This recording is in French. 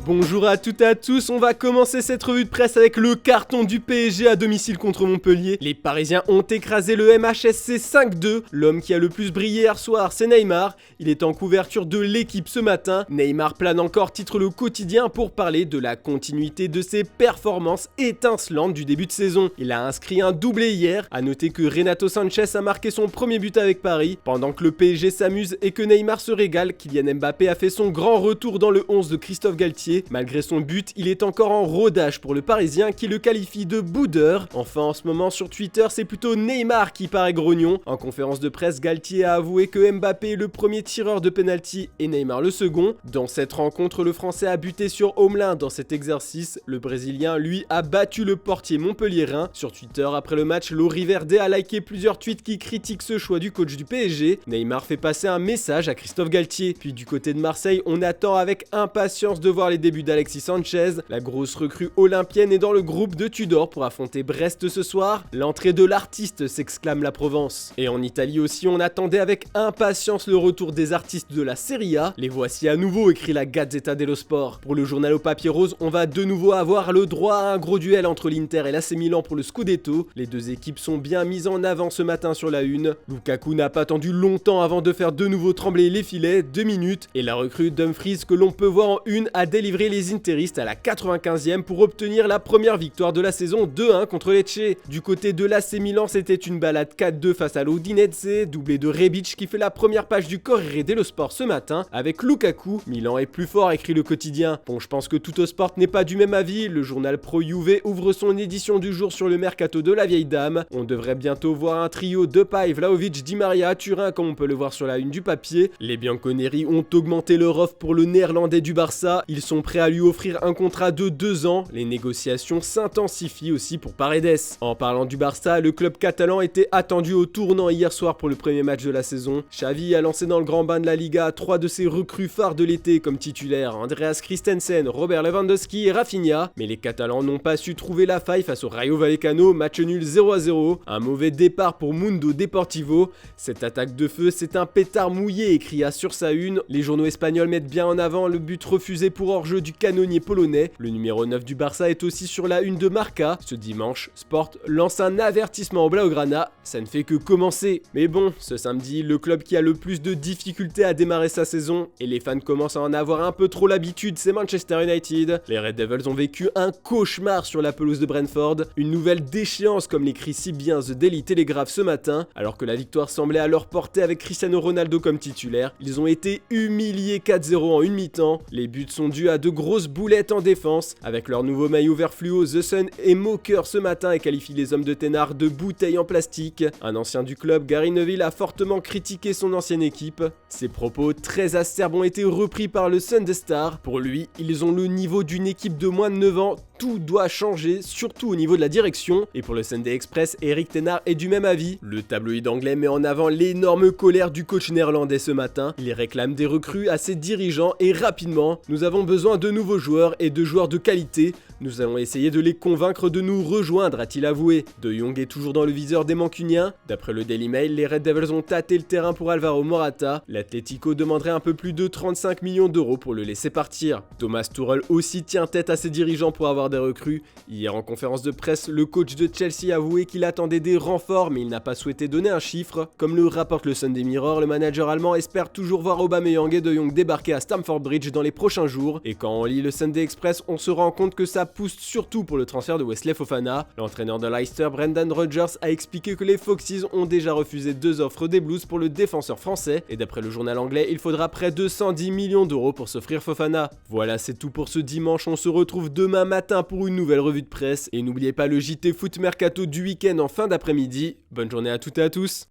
Bonjour à toutes et à tous, on va commencer cette revue de presse avec le carton du PSG à domicile contre Montpellier. Les Parisiens ont écrasé le MHSC 5-2. L'homme qui a le plus brillé hier soir, c'est Neymar. Il est en couverture de l'équipe ce matin. Neymar plane encore, titre le quotidien, pour parler de la continuité de ses performances étincelantes du début de saison. Il a inscrit un doublé hier. A noter que Renato Sanchez a marqué son premier but avec Paris. Pendant que le PSG s'amuse et que Neymar se régale, Kylian Mbappé a fait son grand retour dans le 11 de Christophe Galtier. Malgré son but, il est encore en rodage pour le Parisien qui le qualifie de boudeur. Enfin, en ce moment sur Twitter, c'est plutôt Neymar qui paraît grognon. En conférence de presse, Galtier a avoué que Mbappé est le premier tireur de penalty et Neymar le second. Dans cette rencontre, le Français a buté sur Homelin dans cet exercice. Le Brésilien, lui, a battu le portier montpelliérain. Sur Twitter, après le match, Laurie Verde a liké plusieurs tweets qui critiquent ce choix du coach du PSG. Neymar fait passer un message à Christophe Galtier. Puis du côté de Marseille, on attend avec impatience de voir les débuts d'Alexis Sanchez. La grosse recrue olympienne est dans le groupe de Tudor pour affronter Brest ce soir. L'entrée de l'artiste, s'exclame la Provence. Et en Italie aussi, on attendait avec impatience le retour des artistes de la Serie A. Les voici à nouveau, écrit la Gazzetta dello Sport. Pour le journal au papier rose, on va de nouveau avoir le droit à un gros duel entre l'Inter et l'AC Milan pour le Scudetto. Les deux équipes sont bien mises en avant ce matin sur la une. Lukaku n'a pas attendu longtemps avant de faire de nouveau trembler les filets, 2 minutes. Et la recrue Dumfries, que l'on peut voir en une, a délivré les interistes à la 95e pour obtenir la première victoire de la saison, 2-1 contre Lecce. Du côté de l'AC Milan, c'était une balade 4-2 face à l'Udinese, doublé de Rebic qui fait la première page du Corriere dello Sport ce matin avec Lukaku. Milan est plus fort, écrit le quotidien. Bon, je pense que Tuttosport n'est pas du même avis. Le journal Pro Juve ouvre son édition du jour sur le mercato de la vieille dame. On devrait bientôt voir un trio Depay, Vlahovic, Di Maria, Turin, comme on peut le voir sur la une du papier. Les Bianconeri ont augmenté leur offre pour le néerlandais du Barça. Ils sont prêts à lui offrir un contrat de 2 ans. Les négociations s'intensifient aussi pour Paredes. En parlant du Barça, le club catalan était attendu au tournant hier soir pour le premier match de la saison. Xavi a lancé dans le grand bain de la Liga 3 de ses recrues phares de l'été comme titulaires, Andreas Christensen, Robert Lewandowski et Rafinha. Mais les Catalans n'ont pas su trouver la faille face au Rayo Vallecano, match nul 0-0. Un mauvais départ pour Mundo Deportivo. Cette attaque de feu, c'est un pétard mouillé, écria sur sa une. Les journaux espagnols mettent bien en avant le but refusé pour hors-jeu du canonnier polonais. Le numéro 9 du Barça est aussi sur la une de Marca. Ce dimanche, Sport lance un avertissement au Blaugrana. Ça ne fait que commencer. Mais bon, ce samedi, le club qui a le plus de difficultés à démarrer sa saison, et les fans commencent à en avoir un peu trop l'habitude, c'est Manchester United. Les Red Devils ont vécu un cauchemar sur la pelouse de Brentford. Une nouvelle déchéance, comme l'écrit si bien The Daily Telegraph ce matin. Alors que la victoire semblait à leur portée avec Cristiano Ronaldo comme titulaire, ils ont été humiliés 4-0 en une mi-temps. Les buts sont dus à de grosses boulettes en défense. Avec leur nouveau maillot vert fluo, The Sun est moqueur ce matin et qualifie les hommes de Ténard de bouteilles en plastique. Un ancien du club, Gary Neville, a fortement critiqué son ancienne équipe. Ses propos très acerbes ont été repris par le Sunday Star. Pour lui, ils ont le niveau d'une équipe de moins de 9 ans. Tout doit changer, surtout au niveau de la direction. Et pour le Sunday Express, Eric Ténard est du même avis. Le tabloïd anglais met en avant l'énorme colère du coach néerlandais ce matin. Il réclame des recrues à ses dirigeants et rapidement. Nous avons besoin de nouveaux joueurs et de joueurs de qualité. Nous allons essayer de les convaincre de nous rejoindre, a-t-il avoué. De Jong est toujours dans le viseur des Mancuniens. D'après le Daily Mail, les Red Devils ont tâté le terrain pour Alvaro Morata. L'Atlético demanderait un peu plus de 35 millions d'euros pour le laisser partir. Thomas Tuchel aussi tient tête à ses dirigeants pour avoir des recrues. Hier en conférence de presse, le coach de Chelsea a avoué qu'il attendait des renforts mais il n'a pas souhaité donner un chiffre. Comme le rapporte le Sunday Mirror, le manager allemand espère toujours voir Aubameyang et De Jong débarquer à Stamford Bridge dans les prochains jours. Et quand on lit le Sunday Express, on se rend compte que ça pousse surtout pour le transfert de Wesley Fofana. L'entraîneur de Leicester, Brendan Rodgers, a expliqué que les Foxes ont déjà refusé 2 offres des Blues pour le défenseur français. Et d'après le journal anglais, il faudra près de 110 millions d'euros pour s'offrir Fofana. Voilà, c'est tout pour ce dimanche. On se retrouve demain matin pour une nouvelle revue de presse. Et n'oubliez pas le JT Foot Mercato du week-end en fin d'après-midi. Bonne journée à toutes et à tous.